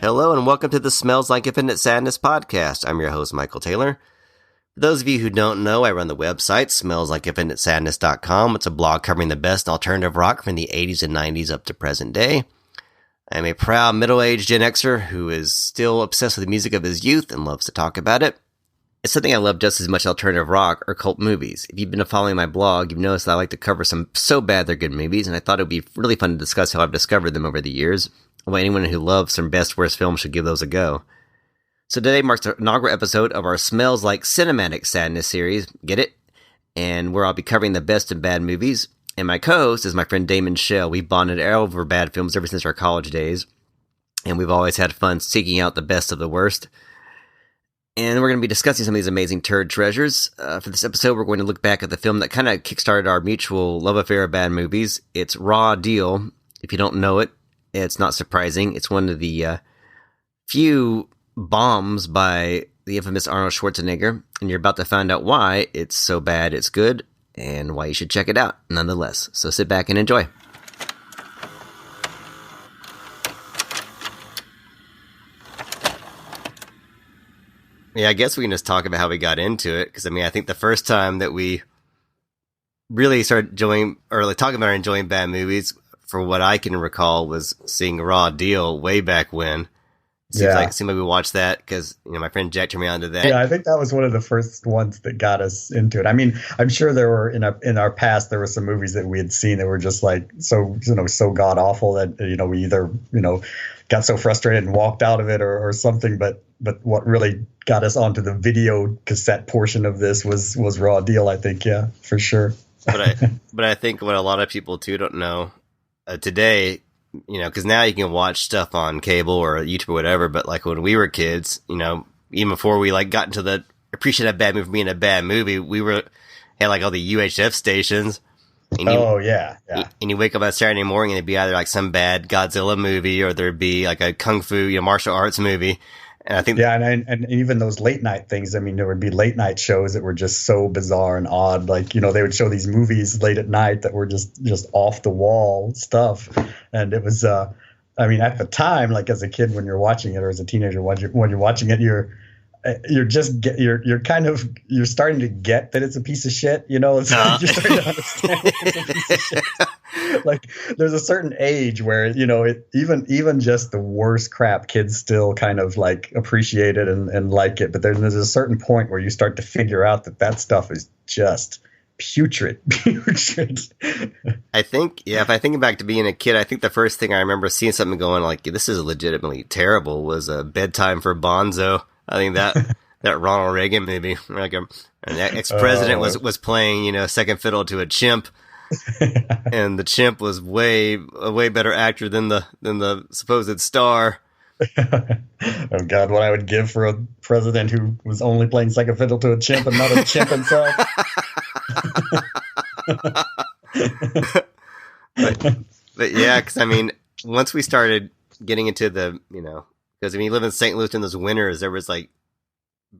Hello and welcome to the Smells Like Infinite Sadness podcast. I'm your host, Michael Taylor. For those of you who don't know, I run the website, smellslikeinfinitesadness.com. It's a blog covering the best alternative rock from the 80s and 90s up to present day. I'm a proud middle-aged Gen Xer who is still obsessed with the music of his youth and loves to talk about it. It's something I love just as much alternative rock or cult movies. If you've been following my blog, you've noticed that I like to cover some so bad they're good movies, and I thought it would be really fun to discuss how I've discovered them over the years. Well, anyone who loves some best worst films should give those a go. So today marks the inaugural episode of our Smells Like Cinematic Sadness series. Get it? And where I'll be covering the best and bad movies. And my co-host is my friend Damon Shell. We've bonded over bad films ever since our college days. And we've always had fun seeking out the best of the worst. And we're going to be discussing some of these amazing turd treasures. For this episode, we're going to look back at the film that kind of kickstarted our mutual love affair of bad movies. It's Raw Deal. If you don't know it, it's not surprising. It's one of the few bombs by the infamous Arnold Schwarzenegger, and you're about to find out why it's so bad it's good, and why you should check it out nonetheless. So sit back and enjoy. Yeah, I guess we can just talk about how we got into it, because I think the first time that we really started enjoying, or like talking about enjoying bad movies, for what I can recall, was seeing Raw Deal way back when. It seemed like we watched that because my friend Jack turned me on to that. Yeah, I think that was one of the first ones that got us into it. I mean, I'm sure there were in our past there were some movies that we had seen that were just like so god awful that we either got so frustrated and walked out of it or something. But what really got us onto the video cassette portion of this was Raw Deal. I think, yeah, for sure. But I think what a lot of people too don't know today. Because now you can watch stuff on cable or YouTube or whatever, but like when we were kids, even before we like got into the appreciate a bad movie being a bad movie, had like all the UHF stations. And and you wake up on Saturday morning and it'd be either like some bad Godzilla movie or there'd be like a kung fu, martial arts movie. And I think, and even those late night things. I mean, there would be late night shows that were just so bizarre and odd. Like, they would show these movies late at night that were just off the wall stuff. And it was, at the time, like as a kid when you're watching it, or as a teenager when you're watching it, you're starting to get that it's a piece of shit. You're starting to understand it's a piece of shit. Like there's a certain age where even just the worst crap kids still kind of like appreciate it and like it, but there's a certain point where you start to figure out that stuff is just putrid. I think, if I think back to being a kid, I think the first thing I remember seeing something going like this is legitimately terrible was Bedtime for Bonzo. I think that Ronald Reagan movie, like an ex-president was playing, second fiddle to a chimp. And the chimp was a way better actor than the supposed star. Oh God, what I would give for a president who was only playing second fiddle to a chimp and not a chimp himself. but yeah, because once we started getting into the because you live in St. Louis in those winters, there was like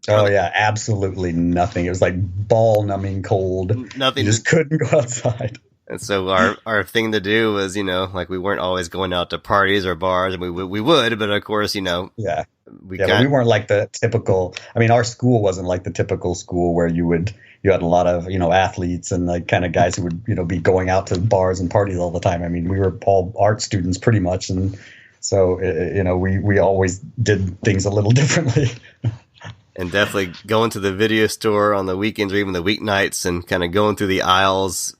absolutely nothing. It was like ball-numbing cold. Nothing. You just couldn't go outside. And so our thing to do was, like we weren't always going out to parties or bars, and we would, but of course, we weren't like the typical. Our school wasn't like the typical school where you had a lot of athletes and like kind of guys who would be going out to bars and parties all the time. We were all art students pretty much, and so we always did things a little differently. And definitely going to the video store on the weekends or even the weeknights and kind of going through the aisles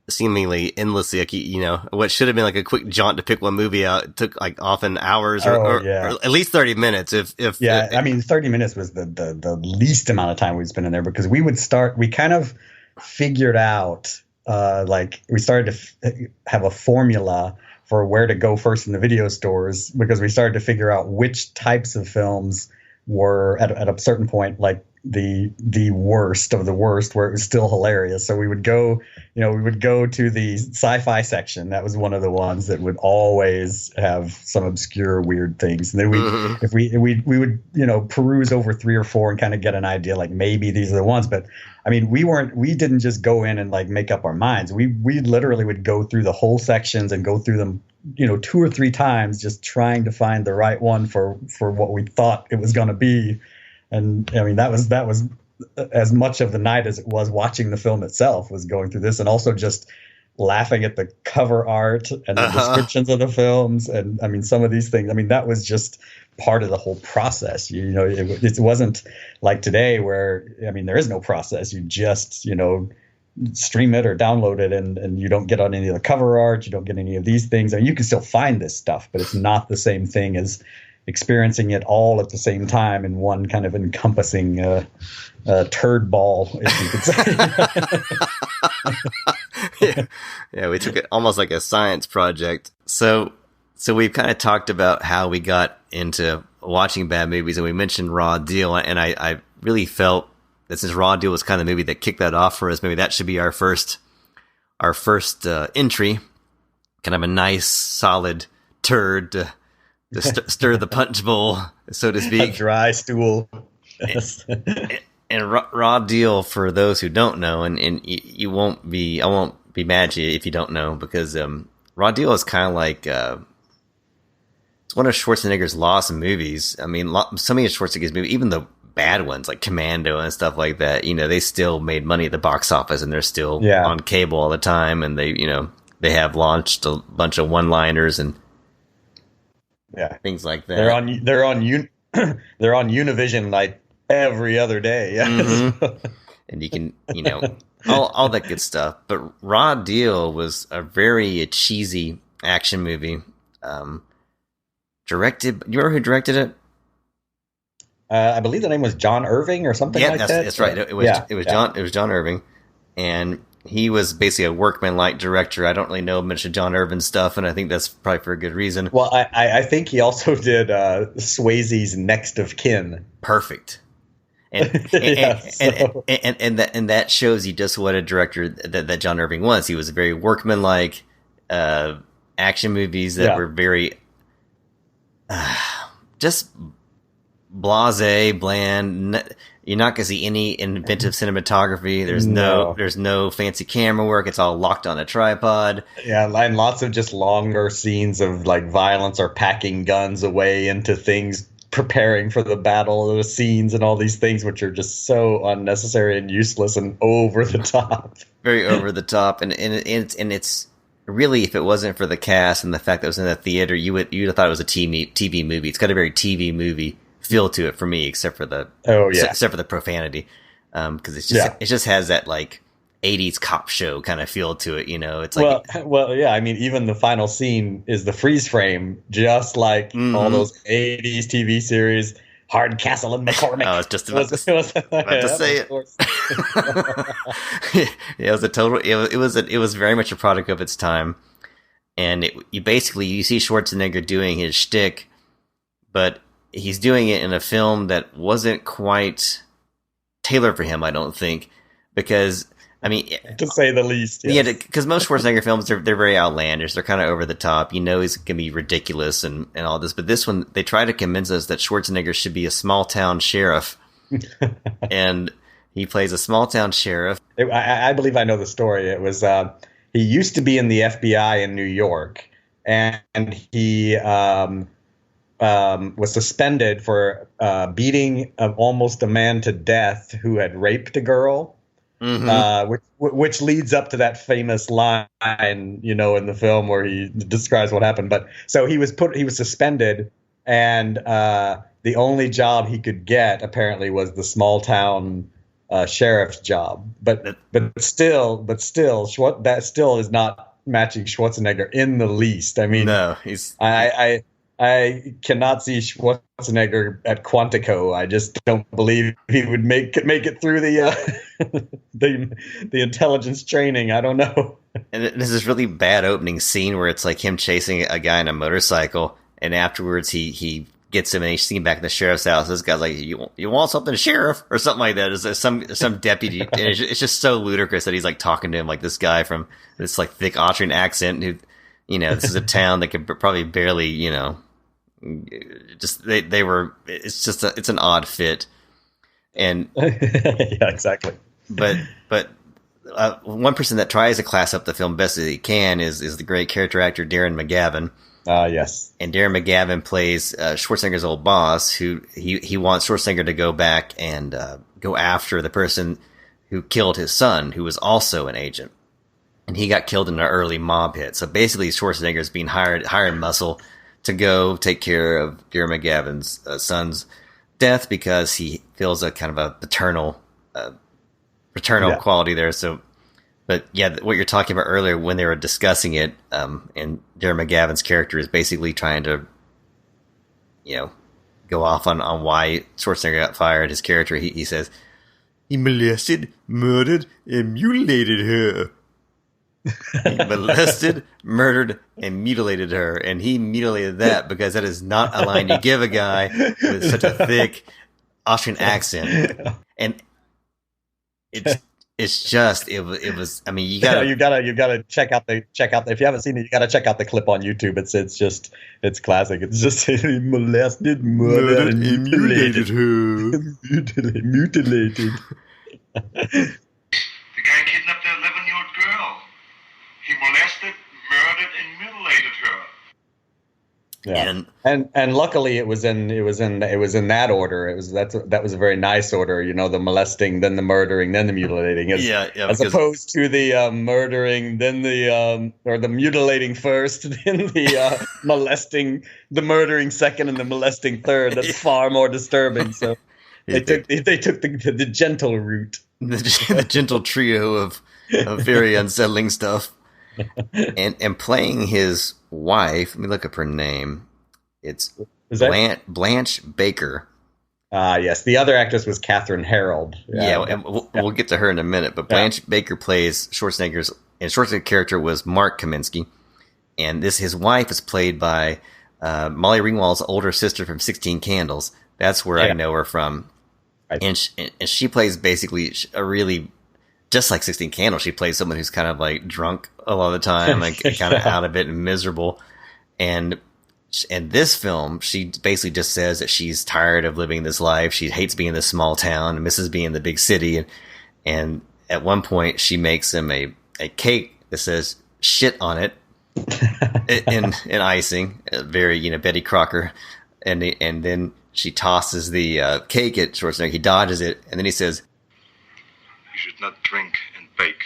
seemingly endlessly. Like, what should have been like a quick jaunt to pick one movie out, it took like often hours or at least 30 minutes. 30 minutes was the least amount of time we'd spend in there, because we kind of figured out, we started to have a formula for where to go first in the video stores, because we started to figure out which types of films were at a certain point like the worst of the worst, where it was still hilarious. So we would go to the sci-fi section. That was one of the ones that would always have some obscure weird things. And then we would peruse over 3 or 4 and kind of get an idea, like maybe these are the ones. But we didn't just go in and like make up our minds. We literally would go through the whole sections and go through them 2 or 3 times just trying to find the right one for what we thought it was going to be. And I mean, that was as much of the night as it was watching the film itself, was going through this, and also just laughing at the cover art and the descriptions of the films. And I mean, some of these things, I mean, that was just part of the whole process. It wasn't like today where, I mean, there is no process. You just, stream it or download it, and you don't get on any of the cover art. You don't get any of these things. I mean, you can still find this stuff, but it's not the same thing as experiencing it all at the same time in one kind of encompassing turd ball, if you could say. Yeah, we took it almost like a science project. So we've kind of talked about how we got into watching bad movies, and we mentioned Raw Deal, and I really felt that since Raw Deal was kind of the movie that kicked that off for us, maybe that should be our first entry, kind of a nice solid turd to stir the punch bowl, so to speak. A dry stool. And Raw Deal, for those who don't know, and I won't be mad at you if you don't know, because Raw Deal is kind of like it's one of Schwarzenegger's lost movies. I mean, so many of Schwarzenegger's movies, even the bad ones like Commando and stuff like that, they still made money at the box office, and they're still on cable all the time, and they have launched a bunch of one-liners and things like that. They're on Univision like every other day. Mm-hmm. And you can, all that good stuff. But Raw Deal was a very cheesy action movie. Directed, you remember who directed it? I believe the name was John Irving or something like that. That's right. It was John Irving, and he was basically a workman-like director. I don't really know much of John Irving's stuff, and I think that's probably for a good reason. Well, I think he also did Swayze's Next of Kin. Perfect. And that shows you just what a director that John Irving was. He was very workman-like, action movies that were very just blasé, bland. You're not going to see any inventive cinematography. There's no fancy camera work. It's all locked on a tripod. Yeah, and lots of just longer scenes of like violence or packing guns away into things, preparing for the battle, the scenes, and all these things, which are just so unnecessary and useless and over the top. Very over the top, and it's really, if it wasn't for the cast and the fact that it was in the theater, you'd have thought it was a TV movie. It's got a very TV movie feel to it for me, except for the profanity, because it just has that like 80s cop show kind of feel to it. It's like I mean, even the final scene is the freeze frame, just like all those 80s TV series, Hardcastle and McCormick. I was just about to say it. Yeah, it was a total. It was very much a product of its time, and you see Schwarzenegger doing his shtick, but he's doing it in a film that wasn't quite tailored for him, I don't think, because, I mean, to say the least. Yes. Yeah, because most Schwarzenegger films, they're very outlandish. They're kind of over the top. He's going to be ridiculous and all this. But this one, they try to convince us that Schwarzenegger should be a small town sheriff, and he plays a small town sheriff. I believe I know the story. It was he used to be in the FBI in New York, and he was suspended for beating almost a man to death who had raped a girl, which leads up to that famous line, in the film where he describes what happened. But so he was suspended, and the only job he could get apparently was the small town sheriff's job. But still, that still is not matching Schwarzenegger in the least. I mean, no, I cannot see Schwarzenegger at Quantico. I just don't believe he would make it through the intelligence training. I don't know. And there's this really bad opening scene where it's like him chasing a guy on a motorcycle, and afterwards he gets him and he's seen back in the sheriff's house. This guy's like, "You want something, sheriff?" or something like that. It's some deputy. And it's just so ludicrous that he's like talking to him like this guy from this like thick Austrian accent who, this is a town that could probably barely, just they were. It's an odd fit, and yeah, exactly. But one person that tries to class up the film best as he can is the great character actor Darren McGavin. Yes. And Darren McGavin plays Schwarzenegger's old boss, who he wants Schwarzenegger to go back and go after the person who killed his son, who was also an agent. And he got killed in an early mob hit. So basically, Schwarzenegger's being hired muscle to go take care of Darren McGavin's son's death because he feels a kind of a paternal quality there. So, but yeah, what you're talking about earlier when they were discussing it, and Darren McGavin's character is basically trying to, go off on why Schwarzenegger got fired. His character, he says, he molested, murdered, and mutilated her. He molested, murdered, and mutilated her. And he mutilated that because that is not a line you give a guy with such a thick Austrian accent. And it's just it was. I mean, you gotta check out the if you haven't seen it, you gotta check out the clip on YouTube. It's classic. It's just he molested, murdered, and mutilated her. Mutilated. The guy kidnapped an 11-year-old girl. He molested, murdered, and mutilated her. Yeah, and luckily it was in that order. That was a very nice order. The molesting, then the murdering, then the mutilating. As opposed to the murdering, then or the mutilating first, then the molesting, the murdering second, and the molesting third. That's far more disturbing. So they took the gentle route, the gentle trio of very unsettling stuff. And playing his wife, let me look up her name. It's Blanche Baker. Yes. The other actress was Catherine Harold. Yeah, and we'll get to her in a minute. But Blanche Baker plays Schwarzenegger's, and Schwarzenegger's character was Mark Kaminsky. And his wife is played by Molly Ringwald's older sister from 16 Candles. That's where I know her from. Right. And she plays basically a really... Just like 16 Candles, she plays someone who's kind of like drunk a lot of the time, like kind of out of it and miserable. And in this film, she basically just says that she's tired of living this life. She hates being in this small town and misses being in the big city. And at one point, she makes him a cake that says shit on it in icing, very Betty Crocker. And then she tosses the cake at Schwarzenegger. He dodges it, and then he says, "You should not drink and bake."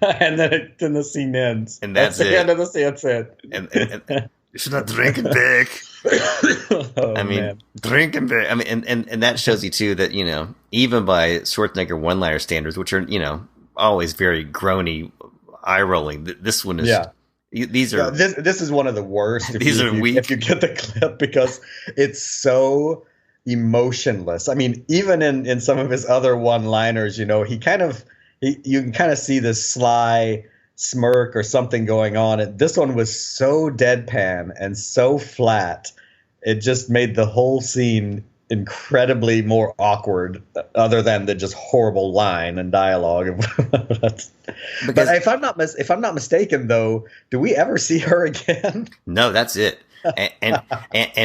And then the scene ends. And that's the it. end of the scene. That's it. And you should not drink and bake. Drink and bake. I mean, and that shows you too that even by Schwarzenegger one-liner standards, which are always very groany, eye-rolling, this one is. Yeah. These are. This is one of the worst. These are weak. If you get the clip, because it's so emotionless. I mean, even in some of his other one-liners, you can kind of see this sly smirk or something going on. And this one was so deadpan and so flat, it just made the whole scene incredibly more awkward, other than the just horrible line and dialogue. But if I'm not mistaken, though, do we ever see her again? No, that's it. And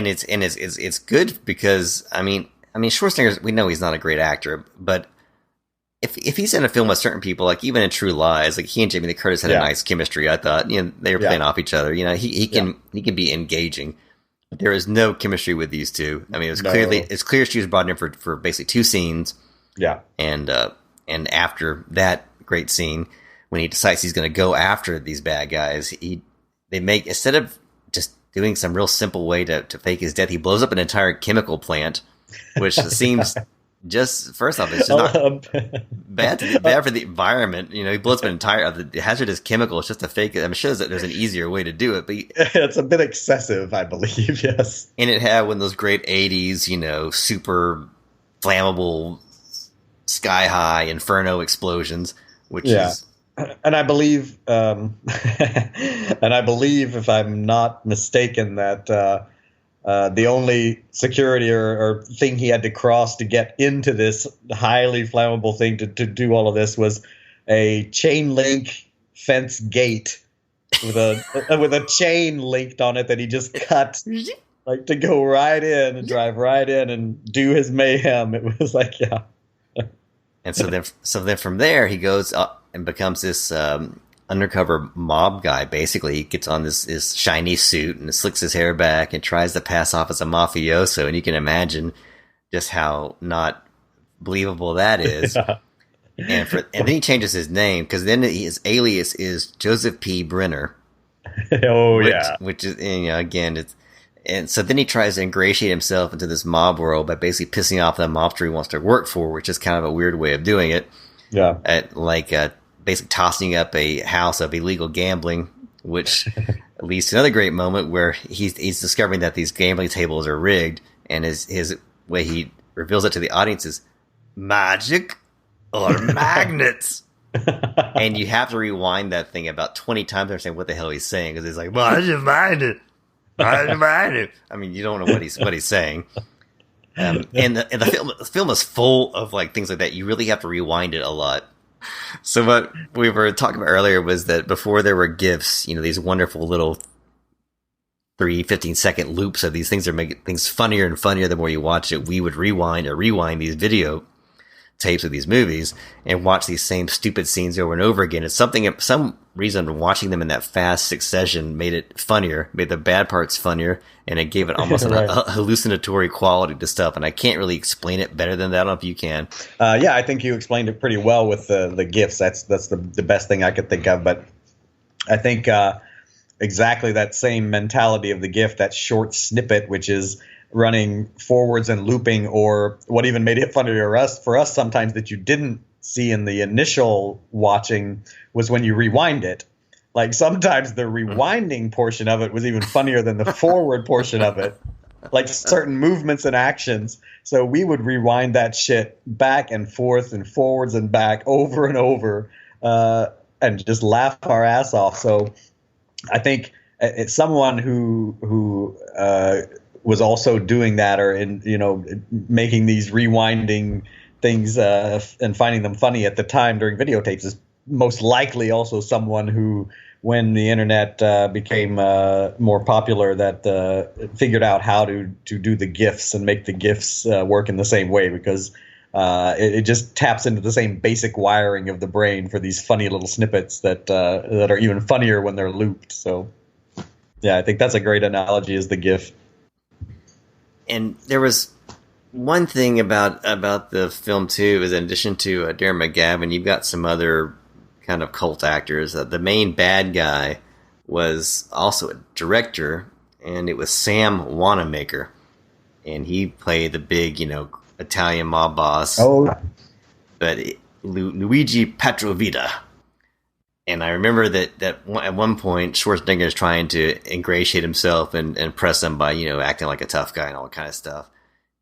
it's good because I mean Schwarzenegger, we know he's not a great actor, but if he's in a film with certain people, like even in True Lies, like he and Jamie Lee Curtis had a nice chemistry. I thought they were playing off each other. He can be engaging. But there is no chemistry with these two. I mean, it's clear she was brought in for basically 2 scenes. Yeah, and after that great scene, when he decides he's going to go after these bad guys, instead of just doing some real simple way to fake his death, he blows up an entire chemical plant, which seems just, first off, it's just not bad for the environment. He blows up an entire hazardous chemical. It's just to fake it. I'm sure that there's an easier way to do it, but it's a bit excessive, I believe. Yes, and it had one of those great 80s, super flammable, sky high inferno explosions, which is. And I believe, if I'm not mistaken, that the only security or thing he had to cross to get into this highly flammable thing to do all of this was a chain link fence gate with a chain linked on it that he just cut, like, to go right in and drive right in and do his mayhem. It was like, And so then from there he goes up and becomes this undercover mob guy. Basically, he gets on this shiny suit and slicks his hair back and tries to pass off as a mafioso. And you can imagine just how not believable that is. And then he changes his name, because then his alias is Joseph P. Brenner. Which is, again, and so then he tries to ingratiate himself into this mob world by basically pissing off the mobster he wants to work for, which is kind of a weird way of doing it. Yeah. Basically tossing up a house of illegal gambling, which leads to another great moment where he's discovering that these gambling tables are rigged, and his way he reveals it to the audience is magic or magnets. And you have to rewind that thing about 20 times to understand what the hell he's saying, because he's like, magnet. I mean, you don't know what he's saying. And the film is full of like things like that. You really have to rewind it a lot. So what we were talking about earlier was that before there were GIFs, these wonderful little 15-second loops of these things that make things funnier and funnier the more you watch it. We would rewind these video tapes of these movies and watch these same stupid scenes over and over again. It's some reason watching them in that fast succession made it funnier, made the bad parts funnier, and it gave it almost right. a hallucinatory quality to stuff. And I can't really explain it better than that. I don't know if you can. Yeah, I think you explained it pretty well with the GIFs. That's the best thing I could think of. But I think exactly that same mentality of the GIF, that short snippet, which is running forwards and looping, or what even made it funnier for us sometimes that you didn't see in the initial watching was when you rewind it. Like sometimes the rewinding portion of it was even funnier than the forward portion of it, like certain movements and actions. So we would rewind that shit back and forth and forwards and back over and over, and just laugh our ass off. So I think it's someone who was also doing that, or making these rewinding things and finding them funny at the time during videotapes, is most likely also someone who, when the internet became more popular, that figured out how to do the GIFs and make the GIFs work in the same way, because it just taps into the same basic wiring of the brain for these funny little snippets that are even funnier when they're looped. So yeah, I think that's a great analogy, is the GIF. And there was one thing about the film too, is in addition to Darren McGavin, you've got some other kind of cult actors. The main bad guy was also a director, and it was Sam Wanamaker, and he played the big, Italian mob boss. Oh, but Luigi Petrovita. And I remember that at one point, Schwarzenegger is trying to ingratiate himself and impress them by, acting like a tough guy and all that kind of stuff.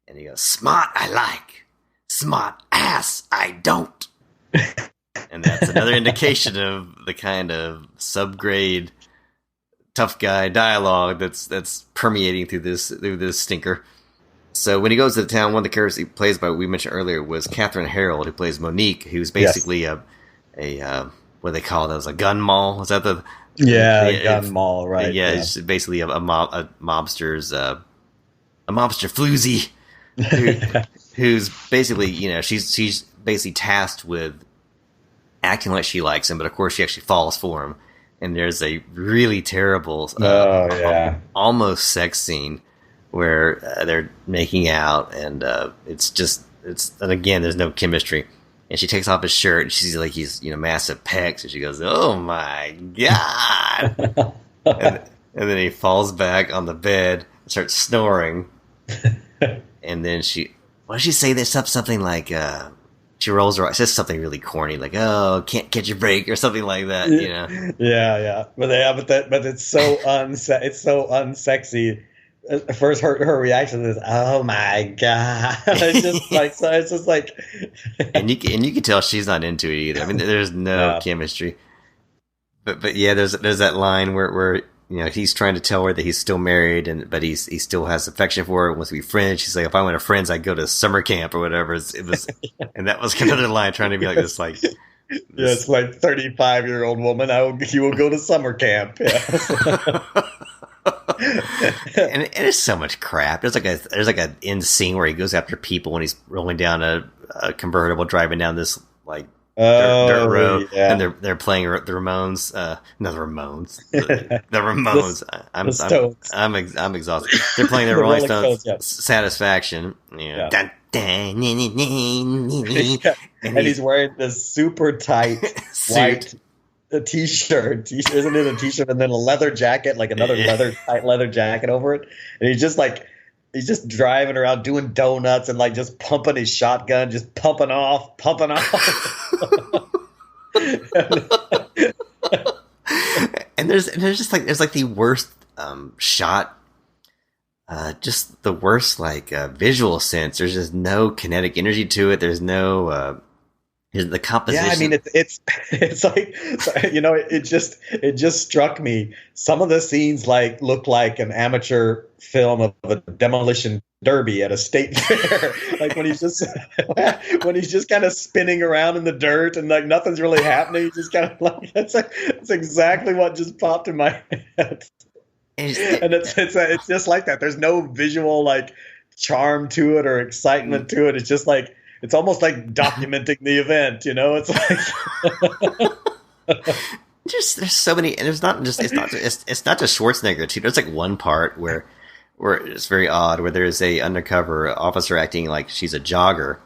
And he goes, "Smart I like, smart ass I don't." And that's another indication of the kind of subgrade tough guy dialogue that's permeating through this stinker. So when he goes to the town, one of the characters he plays by, we mentioned earlier, was Catherine Harold, who plays Monique, who's basically a what they call those, a gun mall? Is that the gun mall, right? Yeah, it's basically a mobster's a mobster floozy who's basically, she's basically tasked with acting like she likes him, but of course she actually falls for him. And there's a really terrible, almost sex scene where they're making out, and and again, there's no chemistry. And she takes off his shirt, and she's like, he's, massive pecs, and she goes, "Oh my God." and then he falls back on the bed and starts snoring. And then what does she say? There's something like, she rolls her eyes, says something really corny, like, "Oh, can't catch a break," or something like that, Yeah. But it's so it's so unsexy. First, her reaction is, "Oh my God!" It's just like, so it's just like, and you can tell she's not into it either. I mean, there's no chemistry. But yeah, there's that line where he's trying to tell her that he's still married, but he still has affection for her, wants to be friends. She's like, "If I went to friends, I'd go to summer camp or whatever." It was, and that was another line trying to be like this, like. Yeah, it's like 35-year-old woman. You will go to summer camp. Yeah. And it's so much crap. There's like a end scene where he goes after people when he's rolling down a a convertible driving down this like dirt road, and they're playing the Ramones, not the Ramones, the Ramones. I'm exhausted. They're playing the Rolling Stones Satisfaction. Yeah. And he's wearing this super tight white t-shirt. Isn't it a t-shirt and then a leather jacket, like another tight leather jacket over it? And he's just driving around doing donuts and like just pumping his shotgun, just pumping off. And there's the worst shot. Just the worst visual sense. There's just no kinetic energy to it. There's no the composition. Yeah, I mean it's like, it just struck me. Some of the scenes look like an amateur film of a demolition derby at a state fair. Like when he's just kind of spinning around in the dirt and like nothing's really happening. He's just kind of like that's exactly what just popped in my head. And it's just like that. There's no visual like charm to it or excitement to it. It's just like it's almost like documenting the event, It's like just there's so many, and it's not just Schwarzenegger too. There's like one part where it's very odd, where there's a undercover officer acting like she's a jogger,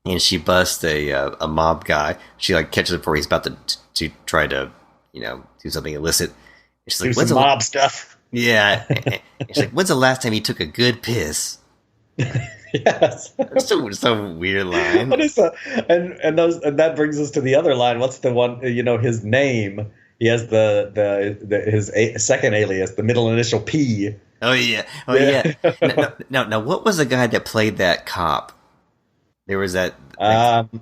and she busts a mob guy. She like catches him before he's about to try to do something illicit. She's like, do some mob stuff. Yeah. She's like, when's the last time you took a good piss? Yes. It's so weird line. What is and that brings us to the other line. What's the one, his name? He has his second alias, the middle initial P. Oh yeah. Now what was the guy that played that cop? There was that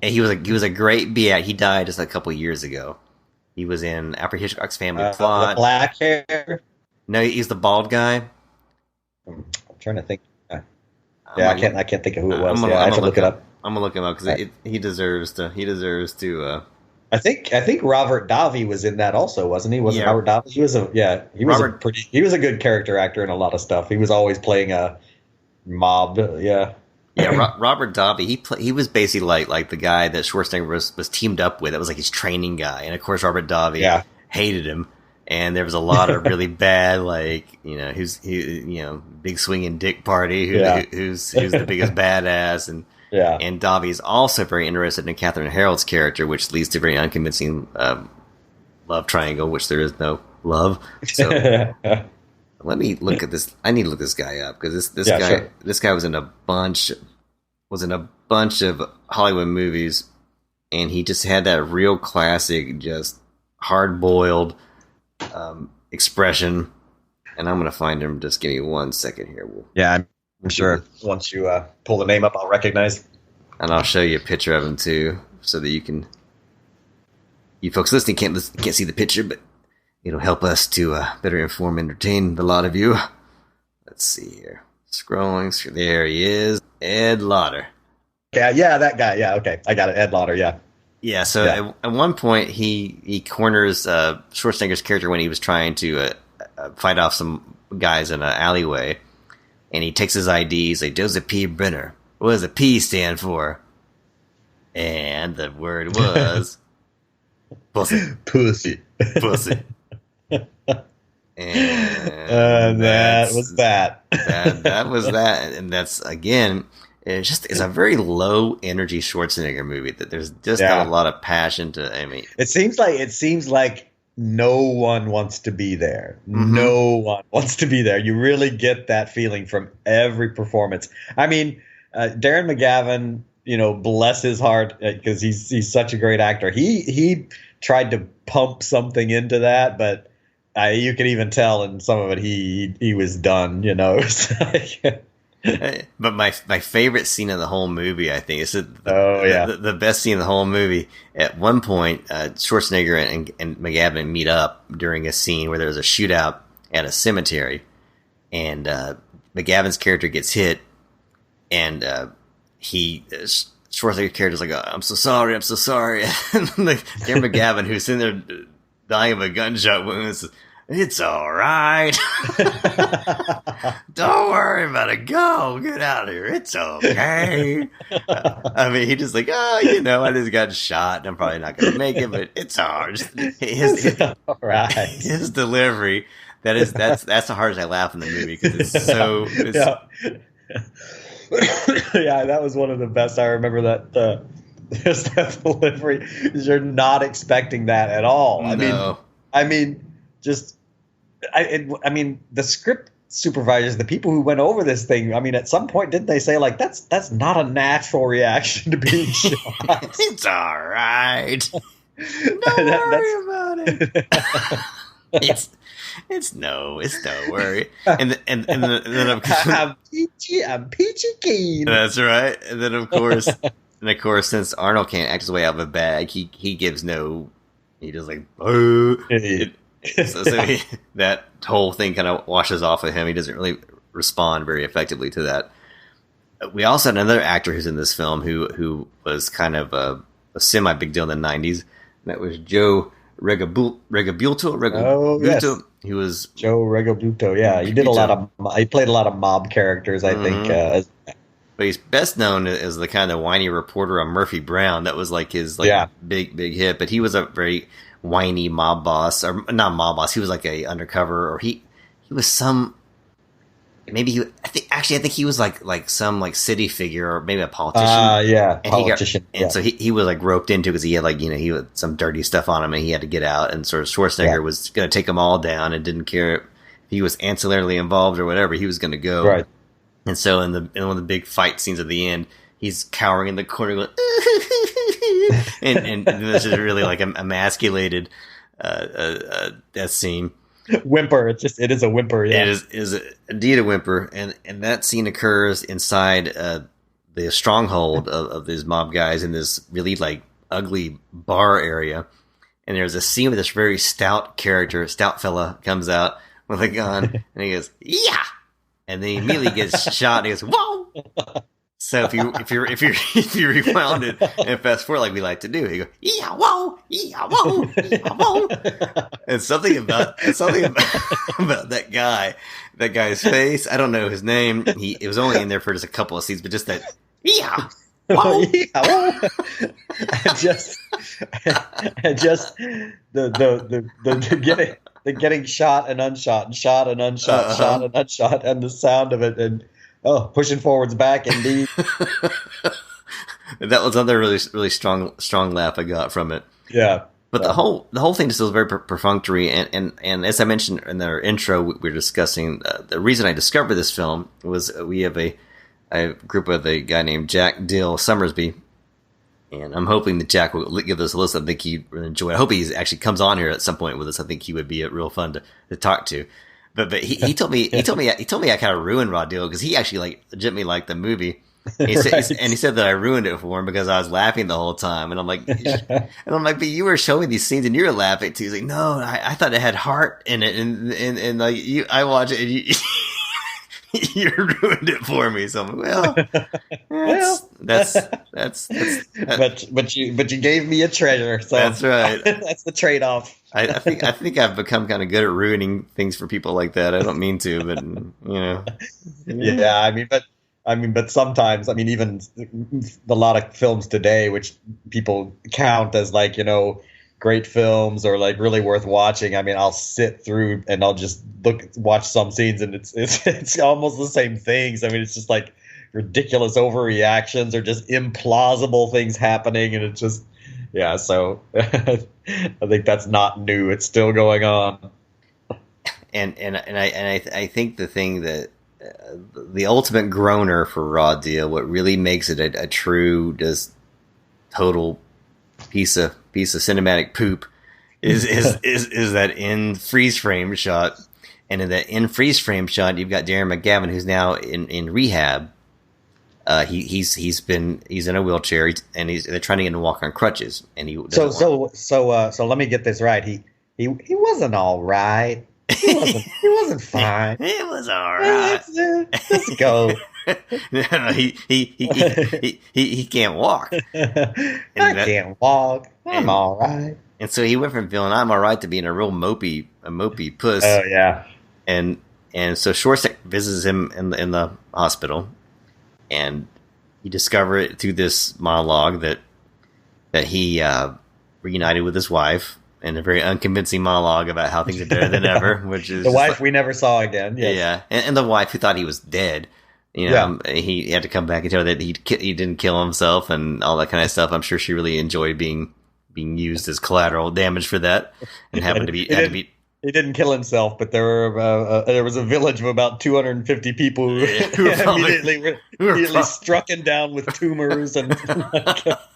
he was a great He died just a couple years ago. He was in Alfred Hitchcock's Family Plot. The black hair? No, he's the bald guy. I'm trying to think. I can't think of who it was. I have to look it up. I'm gonna look him up because he deserves to. I think Robert Davi was in that also, wasn't he? Wasn't Robert Davi? He was a good character actor in a lot of stuff. He was always playing a mob. Yeah. Yeah, Robert Davi. He was basically like the guy that Schwarzenegger was teamed up with. It was like his training guy, and of course Robert Davi hated him. And there was a lot of really bad, big swinging dick party, who's the biggest badass, and Davi's also very interested in Catherine Harold's character, which leads to a very unconvincing love triangle, which there is no love. So let me look at this. I need to look this guy up because this guy was in a bunch of Hollywood movies, and he just had that real classic, just hard boiled expression. And I'm gonna find him. Just give me 1 second here. I'm sure once you pull the name up, I'll recognize. And I'll show you a picture of him too, so that you folks listening can't see the picture, but it'll help us to better inform and entertain the lot of you. Let's see here. Scrolling through. There he is. Ed Lauder. Yeah, that guy. Yeah, okay. I got it. Ed Lauder, yeah. Yeah, so at one point he corners Schwarzenegger's character when he was trying to fight off some guys in an alleyway, and he takes his ID. He's like, Joseph P. Brenner. What does the P stand for? And the word was pussy. Pussy. Pussy. And that was that. That was that. And that's, again, it's a very low energy Schwarzenegger movie that there's just not a lot of passion to. I mean, it seems like no one wants to be there. Mm-hmm. No one wants to be there. You really get that feeling from every performance. I mean, Darren McGavin, bless his heart, because he's such a great actor. He tried to pump something into that, but you can even tell in some of it he was done. But my favorite scene of the whole movie, I think, is the best scene of the whole movie. At one point, Schwarzenegger and McGavin meet up during a scene where there's a shootout at a cemetery, and McGavin's character gets hit, and Schwarzenegger's character's like, I'm so sorry. And Darren McGavin, who's in there dying of a gunshot wound, says, It's all right. Don't worry about it. Go. Get out of here. It's okay. I mean, he just like, oh, I just got shot and I'm probably not going to make it, but it's all right. All right. His delivery, that's the hardest I laugh in the movie because it's so... Yeah. Yeah, that was one of the best. I remember that just that delivery. You're not expecting that at all. No. I mean, the script supervisors, the people who went over this thing, I mean, at some point, didn't they say, like, that's not a natural reaction to being shot? It's all right. Don't worry about it. It's no worry. And then I'm peachy keen. That's right. And then of course, since Arnold can't act his way out of a bag, he gives no. He just like, oh. That whole thing kind of washes off of him. He doesn't really respond very effectively to that. We also had another actor who's in this film who was kind of a semi big deal in the 90s. And that was Joe Regabuto. Oh, yes. He was Joe Regabuto. Yeah, he played a lot of mob characters, I think. But he's best known as the kind of whiny reporter on Murphy Brown. That was like his big hit. But he was a very whiny mob boss, or not mob boss. He was like a undercover, or he was some. Maybe I think he was like some like city figure, or maybe a politician. Politician. So he was like roped into because he had he had some dirty stuff on him, and he had to get out. And sort of Schwarzenegger was going to take them all down, and didn't care if he was ancillarily involved or whatever. He was going to go. Right. And so in one of the big fight scenes at the end, he's cowering in the corner, going, and this is really like a emasculated death scene. Whimper. It is a whimper. Yeah. It is indeed a whimper, and that scene occurs inside the stronghold of these mob guys in this really like ugly bar area. And there's a scene with this very stout fella comes out with a gun, and he goes, yeah, and then he immediately gets shot, and he goes, whoa. So if you rewound it and fast forward like we like to do, you go, yeah, whoa, yeah, whoa, yeah, whoa. And something about that guy's face. I don't know his name. It was only in there for just a couple of scenes, but just that, yeah, whoa, yeah, whoa. and just the getting shot and unshot and shot and unshot, shot and unshot, and the sound of it and. Oh, pushing forwards back, indeed. That was another really, really strong laugh I got from it. Yeah. But the whole thing just was very perfunctory, and as I mentioned in our intro, we were discussing the reason I discovered this film was we have a group with a guy named Jack Dill Summersby, and I'm hoping that Jack will give us a listen. I think he'd really enjoy it. I hope he actually comes on here at some point with us. I think he would be real fun to talk to. But he told me I kind of ruined Raw Deal because he actually like legitimately liked the movie. He said that I ruined it for him because I was laughing the whole time, and I'm like, but you were showing these scenes and you were laughing too. He's like, no, I thought it had heart in it, and like I watch it, and you ruined it for me. So I'm like, that's but you gave me a treasure. So that's right. That's the trade-off. I think I've become kind of good at ruining things for people like that. I don't mean to, but Yeah, but sometimes, even a lot of films today, which people count as like, great films or like really worth watching. I'll sit through and I'll just watch some scenes, and it's almost the same things. It's just like ridiculous overreactions or just implausible things happening, and it's just. Yeah, so I think that's not new. It's still going on. And I think the thing that the ultimate groaner for Raw Deal, what really makes it a true, just total piece of cinematic poop, is that in freeze frame shot, and in that in freeze frame shot, you've got Darren McGavin, who's now in rehab. He's in a wheelchair, and they're trying to get him to walk on crutches, and he so let me get this right. He wasn't all right. He wasn't fine. He was all right. Let's go. No, he can't walk. I can't walk. I'm all right. And so he went from feeling I'm all right to being a real mopey puss. Oh yeah. And so Schwarzenegger visits him in the hospital, and you discover it through this monologue that he reunited with his wife, and a very unconvincing monologue about how things are better than ever, which is the wife we never saw again. Yes. Yeah, and the wife who thought he was dead. You know, he had to come back and tell her that he didn't kill himself and all that kind of stuff. I'm sure she really enjoyed being used as collateral damage for that, and happened to be. He didn't kill himself, but there was a village of about 250 people who immediately struck him down with tumors and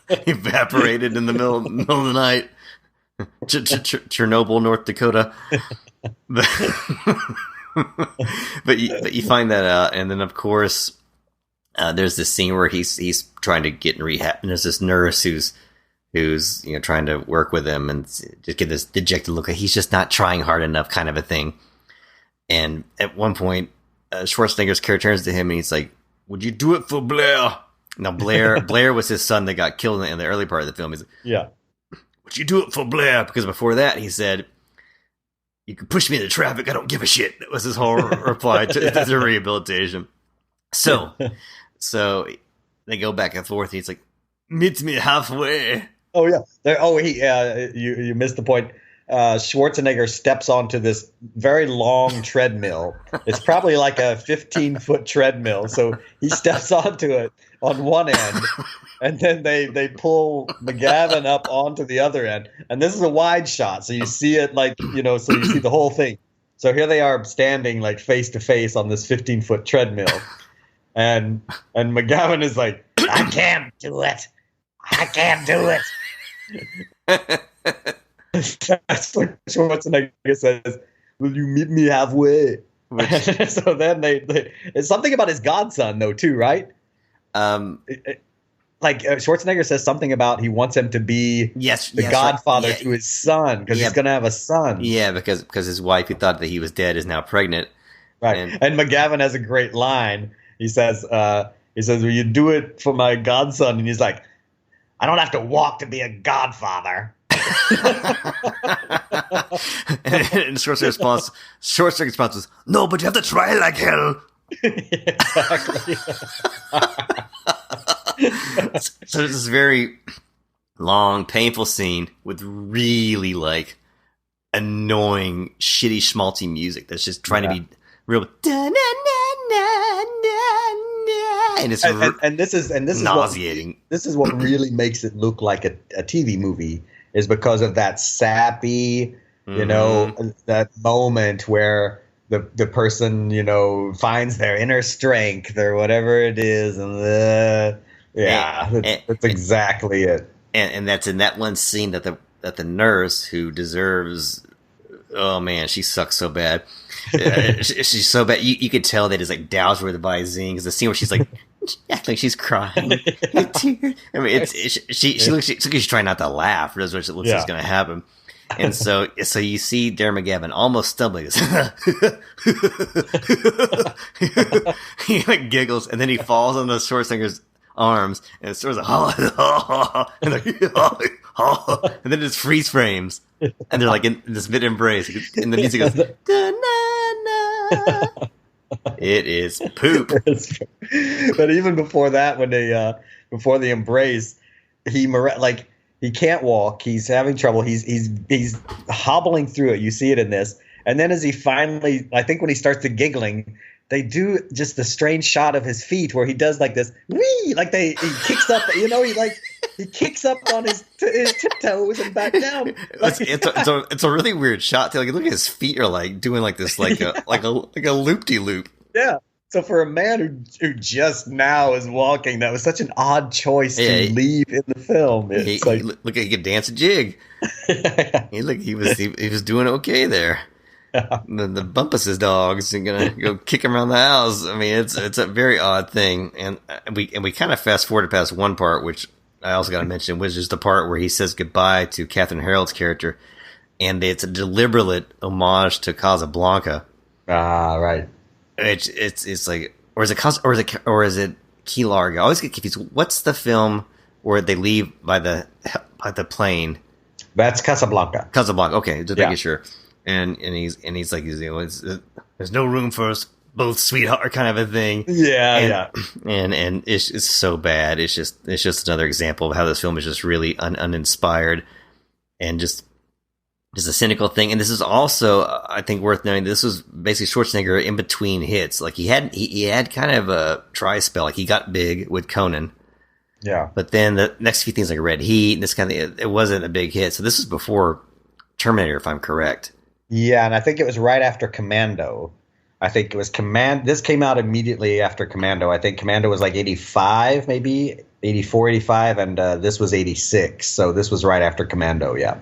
evaporated in the middle of the night. Chernobyl, North Dakota. But you find that out, and then of course there's this scene where he's trying to get in rehab, and there's this nurse who's trying to work with him and just get this dejected look like he's just not trying hard enough, kind of a thing. And at one point, Schwarzenegger's character turns to him and he's like, "Would you do it for Blair?" Now Blair was his son that got killed in the early part of the film. He's like, "Yeah, would you do it for Blair?" Because before that he said, "You can push me into traffic, I don't give a shit." That was his whole reply to the rehabilitation. So they go back and forth. He's like, "Meet me halfway." Oh yeah. You missed the point. Schwarzenegger steps onto this very long treadmill. It's probably like a 15-foot treadmill. So he steps onto it on one end, and then they pull McGavin up onto the other end. And this is a wide shot, so you see it so you see the whole thing. So here they are standing like face to face on this 15-foot treadmill, and McGavin is like, "I can't do it. I can't do it." That's what Schwarzenegger says. "Will you meet me halfway?" So then it's something about his godson though too, right? Schwarzenegger says something about he wants him to be the godfather right. to his son because he's going to have a son. Yeah, because his wife, who thought that he was dead, is now pregnant. Right, and McGavin has a great line. He says, "Will you do it for my godson?" And he's like, "I don't have to walk to be a godfather." And Schwarzenegger's response was, "No, but you have to try like hell." Exactly. So there's this very long, painful scene with really annoying, shitty, schmaltzy music that's just trying to be real. And it's this is nauseating. This is what really makes it look like a TV movie, is because of that sappy, that moment where the person, finds their inner strength or whatever it is, and that's exactly it. And that's in that one scene that the nurse, who deserves, oh man, she sucks so bad. She's so bad. You could tell that it's like doused with Visine, because the scene where she's like, acting like she's crying. I mean, she looks like she's trying not to laugh. That's what it looks like is going to happen. And so you see Darren McGavin almost stumbling. He giggles, and then he falls on the Schwarzenegger's arms, and it's sort of and then it just freeze frames, and they're in this mid embrace, and the music goes. It is poop. But even before that, when before the embrace, he can't walk. He's having trouble. He's hobbling through it. You see it in this. And then as he finally, I think when he starts to giggling, they do just the strange shot of his feet where he does this wee, he kicks up, he kicks up on his tiptoes and back down. It's a really weird shot. Look at his feet are doing this a loop-de-loop. Yeah. So for a man who just now is walking, that was such an odd choice to leave in the film. It's look, he could dance a jig. He was doing okay there. Yeah. The Bumpus's dogs are gonna go kick him around the house. I mean, it's a very odd thing, and we kind of fast forwarded past one part, which I also got to mention, which is the part where he says goodbye to Catherine Harold's character, and it's a deliberate homage to Casablanca. Ah, right. It's like, or is it Key Largo? I always get confused. What's the film where they leave by the plane? That's Casablanca. Casablanca. Okay, just making Yeah. sure. And he's like, there's no room for us both, sweetheart, kind of a thing. Yeah, And it's so bad. It's just another example of how this film is just really uninspired and just a cynical thing. And this is also, I think, worth knowing. This was basically Schwarzenegger in between hits. Like he had kind of a try spell. Like he got big with Conan. Yeah. But then the next few things like Red Heat and this kind of, it wasn't a big hit. So this was before Terminator, if I'm correct. Yeah, and I think it was right after Commando. I think it was This came out immediately after Commando. I think Commando was like 85, maybe 84, 85, and this was 86. So this was right after Commando. Yeah.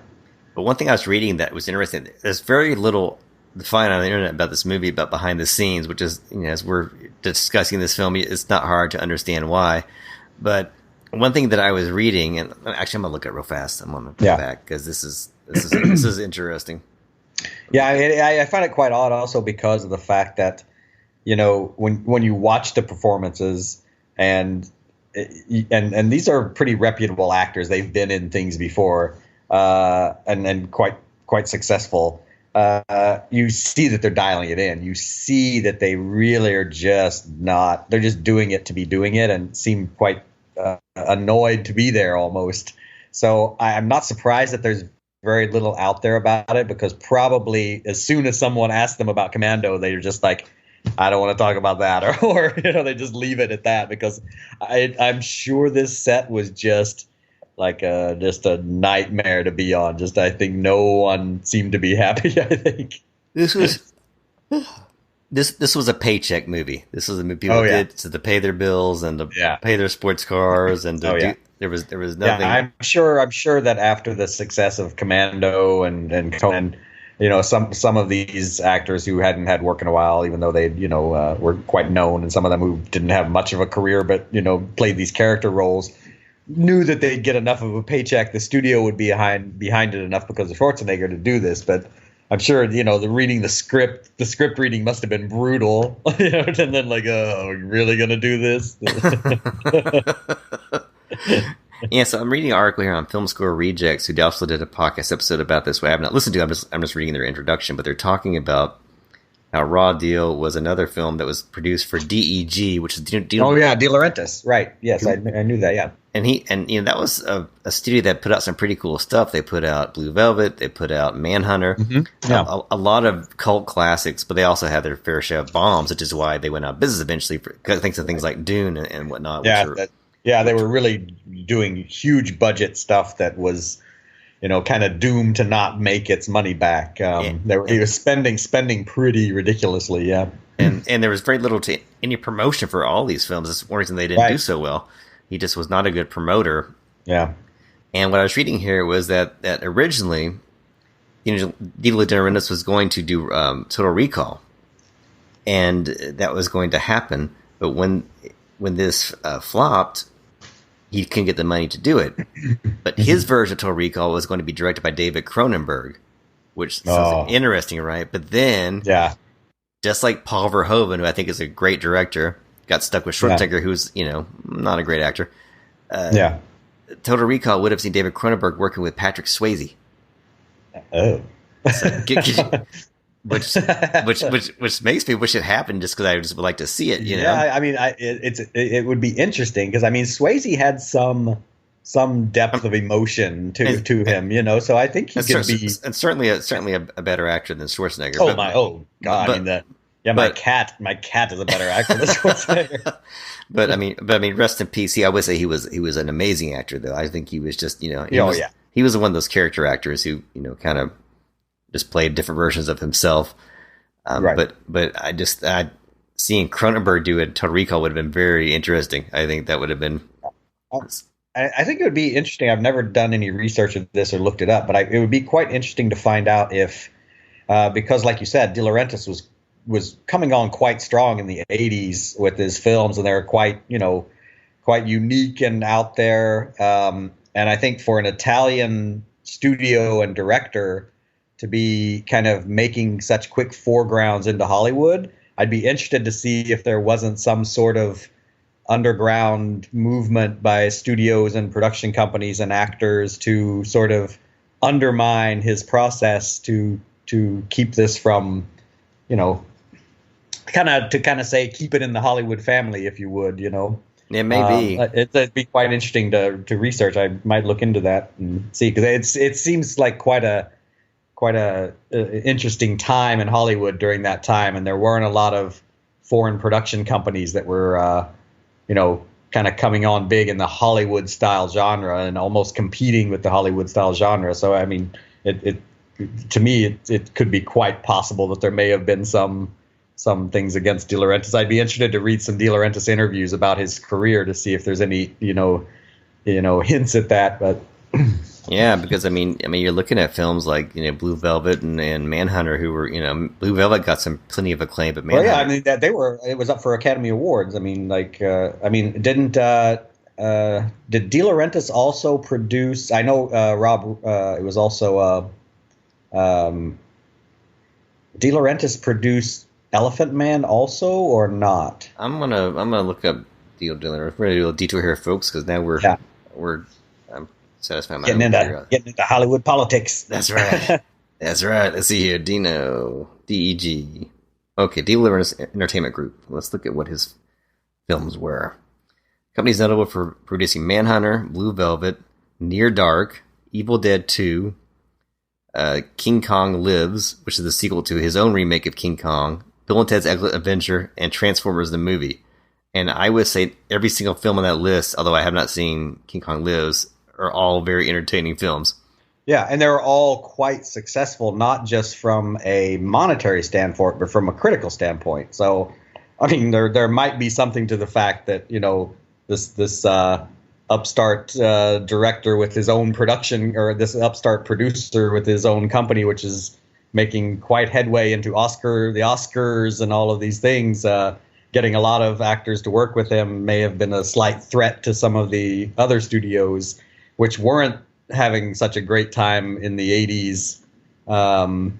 But one thing I was reading that was interesting, there's very little defined on the internet about this movie, about behind the scenes, which is, as we're discussing this film, it's not hard to understand why. But one thing that I was reading, and actually I'm going to look at it real fast. I'm going to go back because this is interesting. Yeah, I find it quite odd also because of the fact that, when you watch the performances and these are pretty reputable actors. They've been in things before. And quite successful. You see that they're dialing it in. You see that they really are just not. They're just doing it to be doing it, and seem quite annoyed to be there almost. So I'm not surprised that there's very little out there about it, because probably as soon as someone asks them about Commando, they're just like, I don't want to talk about that, or they just leave it at that, because I'm sure this set was just like just a nightmare to be on. I think no one seemed to be happy. I think this was a paycheck movie. This was a movie people did to pay their bills and to pay their sports cars and to there was nothing. Yeah, I'm sure that after the success of Commando and Conan, some of these actors who hadn't had work in a while, even though they were quite known, and some of them who didn't have much of a career but played these character roles, knew that they'd get enough of a paycheck. The studio would be behind it enough because of Schwarzenegger to do this. But I'm sure, the script reading must have been brutal. And then like, are we really going to do this? Yeah, so I'm reading an article here on Film Score Rejects, who also did a podcast episode about this. I have not listened to. I'm just reading their introduction, but they're talking about how Raw Deal was another film that was produced for DEG, which is De Laurentiis, right? Yes, I knew that. Yeah, and that was a studio that put out some pretty cool stuff. They put out Blue Velvet, they put out Manhunter, a lot of cult classics, but they also had their fair share of bombs, which is why they went out of business eventually. Thanks to things like Dune and whatnot. They were really doing huge budget stuff that was, kind of doomed to not make its money back. He was spending pretty ridiculously. Yeah. And there was very little to any promotion for all these films. That's one reason they didn't do so well. He just was not a good promoter. Yeah. And what I was reading here was that originally, De Laurentiis was going to do Total Recall, and that was going to happen. But when this flopped, he couldn't get the money to do it. But his version of Total Recall was going to be directed by David Cronenberg, which sounds interesting, right? But then, just like Paul Verhoeven, who I think is a great director, got stuck with Schwarzenegger, who's not a great actor. Total Recall would have seen David Cronenberg working with Patrick Swayze. Oh, so, which makes me wish it happened, just because I just would like to see it. I mean, it would be interesting, because I mean, Swayze had some depth of emotion to him, so I think he could be, and certainly a better actor than Schwarzenegger. God, my cat is a better actor than Schwarzenegger. But I mean, rest in peace. I would say he was an amazing actor, though. I think he was just, he was one of those character actors who, kind of just played different versions of himself. But seeing Cronenberg do it, Total Recall would have been very interesting. I think that would have been. I think it would be interesting. I've never done any research of this or looked it up, but it would be quite interesting to find out if, because like you said, De Laurentiis was coming on quite strong in the 80s with his films, and they were quite unique and out there. And I think for an Italian studio and director to be kind of making such quick foregrounds into Hollywood, I'd be interested to see if there wasn't some sort of underground movement by studios and production companies and actors to sort of undermine his process to keep this from, kind of say keep it in the Hollywood family, if you would, It may be. It'd be quite interesting to research. I might look into that and see, because it seems like quite a interesting time in Hollywood during that time, and there weren't a lot of foreign production companies that were kind of coming on big in the Hollywood style genre and almost competing with the Hollywood style genre. So I mean, to me it could be quite possible that there may have been some things against De Laurentiis. I'd be interested to read some De Laurentiis interviews about his career to see if there's any hints at that. But yeah, because I mean, you're looking at films like Blue Velvet and Manhunter, who were Blue Velvet got some plenty of acclaim, but Manhunter. Well, yeah, I mean it was up for Academy Awards. I mean, did De Laurentiis also produce? I know Rob. It was also De Laurentiis produced Elephant Man also, or not? I'm gonna look up De Laurentiis. We're gonna do a detour here, folks, because now we're satisfying my getting into Hollywood politics. That's right. That's right. Let's see here. Dino, DEG. Okay, De Laurentiis Entertainment Group. Let's look at what his films were. Company's notable for producing Manhunter, Blue Velvet, Near Dark, Evil Dead 2, King Kong Lives, which is the sequel to his own remake of King Kong, Bill and Ted's Excellent Adventure, and Transformers the movie. And I would say every single film on that list, although I have not seen King Kong Lives, are all very entertaining films. Yeah, and they're all quite successful, not just from a monetary standpoint, but from a critical standpoint. So, I mean, there might be something to the fact that, this upstart director with his own production, or this upstart producer with his own company, which is making quite headway into the Oscars and all of these things, getting a lot of actors to work with him may have been a slight threat to some of the other studios, which weren't having such a great time in the 80s. And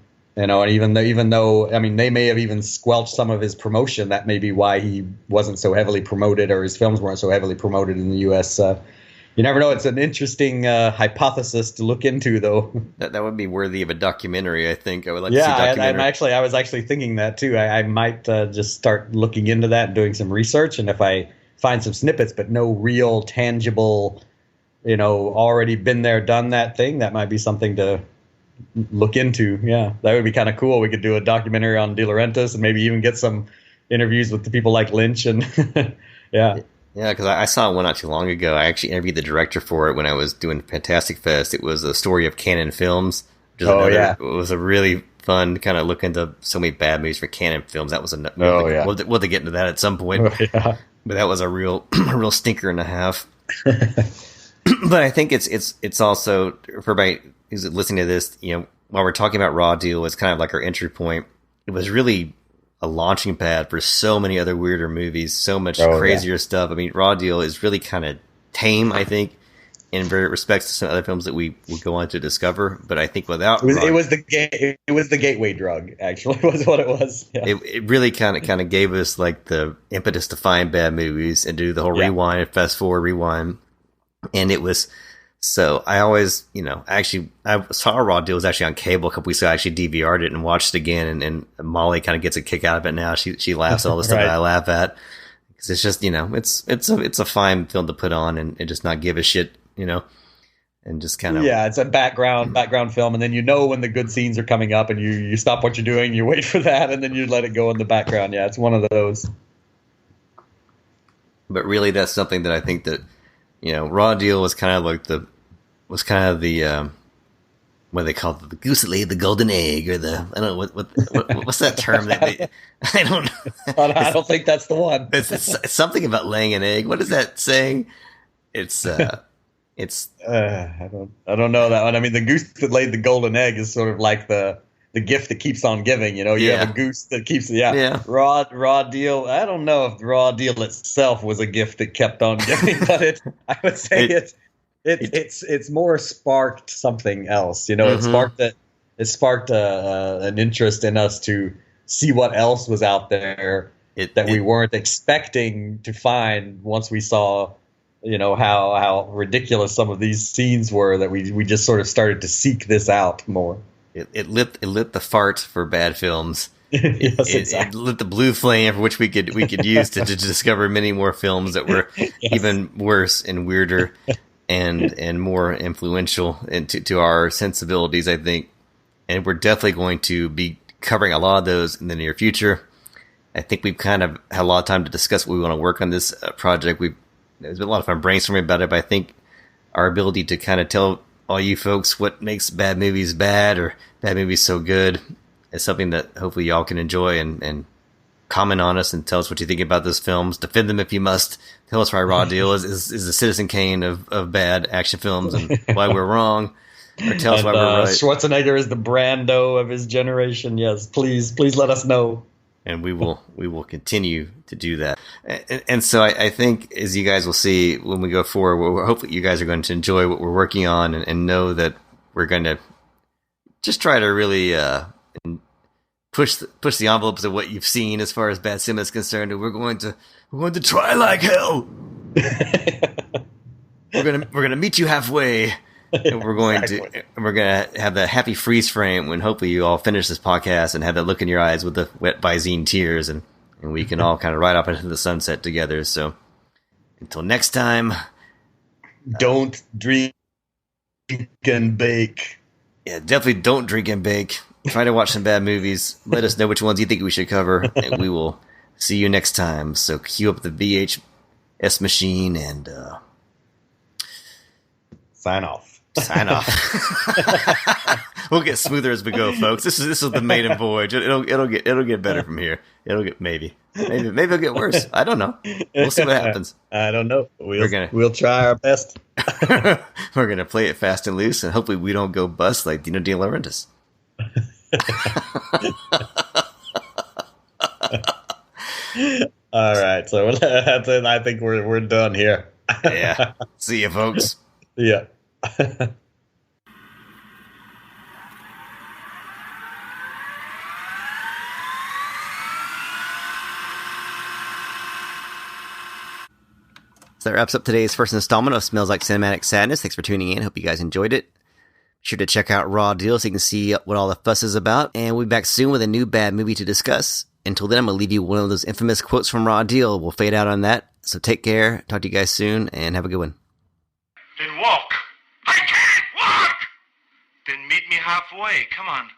even though, I mean, they may have even squelched some of his promotion. That may be why he wasn't so heavily promoted, or his films weren't so heavily promoted in the U.S. You never know. It's an interesting hypothesis to look into, though. That would be worthy of a documentary, I think. I would like to see a documentary. I was actually thinking that, too. I might just start looking into that and doing some research. And if I find some snippets, but no real tangible, already been there, done that thing, that might be something to look into. Yeah, that would be kind of cool. We could do a documentary on De Laurentiis and maybe even get some interviews with the people like Lynch. And yeah. Yeah, because I saw one not too long ago. I actually interviewed the director for it when I was doing Fantastic Fest. It was a story of Canon Films. It was a really fun kind of look into so many bad movies for Canon Films. That was we'll have to get into that at some point. But that was a real stinker and a half. But I think it's also, for everybody who's listening to this, while we're talking about Raw Deal, it's kind of like our entry point. It was really a launching pad for so many other weirder movies, so much crazier stuff. I mean, Raw Deal is really kind of tame, I think, in various respects to some other films that we will go on to discover. But I think without it was the gateway drug, actually, was what it was. Yeah. It really kind of gave us like the impetus to find bad movies and do the whole rewind, fast forward, rewind. And it was, so I always, I saw Raw Deal was actually on cable a couple weeks ago. I actually DVR'd it and watched it again. And Molly kind of gets a kick out of it now. She laughs at all the stuff that I laugh at. Because it's just, it's a fine film to put on and just not give a shit, and just kind of. Yeah, it's a background film. And then when the good scenes are coming up and you stop what you're doing, you wait for that, and then you let it go in the background. Yeah, it's one of those. But really, that's something that I think that, Raw Deal was kind of like the what they call it, the goose that laid the golden egg, or I don't know what's that term that I don't know. I don't think that's the one. It's something about laying an egg. What is that saying? It's I don't know that one. I mean, the goose that laid the golden egg is sort of like the gift that keeps on giving. You have a goose that keeps. Yeah. Raw Deal. I don't know if Raw Deal itself was a gift that kept on giving, but I would say it's more sparked something else. It sparked an interest in us to see what else was out there that we weren't expecting to find once we saw how ridiculous some of these scenes were, that we just sort of started to seek this out more. It lit the fart for bad films. Yes, exactly. It lit the blue flame for which we could use to discover many more films that were Yes. even worse and weirder and more influential to our sensibilities, I think. And we're definitely going to be covering a lot of those in the near future. I think we've kind of had a lot of time to discuss what we want to work on this project. There's been a lot of fun brainstorming about it, but I think our ability to kind of tell all you folks what makes bad movies bad or bad movies so good is something that hopefully y'all can enjoy and comment on us and tell us what you think about those films. Defend them if you must. Tell us why Raw Deal is the Citizen Kane of bad action films and why we're wrong. Or tell us why we're right. Schwarzenegger is the Brando of his generation. Yes, please let us know. And we will continue to do that. And so I think, as you guys will see when we go forward, hopefully you guys are going to enjoy what we're working on and know that we're going to just try to really push the envelopes of what you've seen as far as bad cinema is concerned. And we're going to try like hell. We're gonna meet you halfway. And we're going to have that happy freeze frame when hopefully you all finish this podcast and have that look in your eyes with the wet Visine tears, and we can all kind of ride off into the sunset together. So until next time, don't drink and bake. Yeah, definitely don't drink and bake. Try to watch some bad movies. Let us know which ones you think we should cover, and we will see you next time. So cue up the VHS machine and sign off. We'll get smoother as we go, folks. This is the maiden voyage. It'll get better from here. Maybe it'll get worse. I don't know. We'll see what happens. I don't know. We'll try our best. We're gonna play it fast and loose, and hopefully we don't go bust like Dino De Laurentiis. All right, so that's it. I think we're done here. Yeah. See you, folks. Yeah. So that wraps up today's first installment of Smells Like Cinematic Sadness. Thanks for tuning in. Hope you guys enjoyed it. Be sure to check out Raw Deal so you can see what all the fuss is about. And we'll be back soon with a new bad movie to discuss. Until then, I'm going to leave you one of those infamous quotes from Raw Deal. We'll fade out on that. So take care. Talk to you guys soon and have a good one. Then walk. I can't walk! Then meet me halfway. Come on.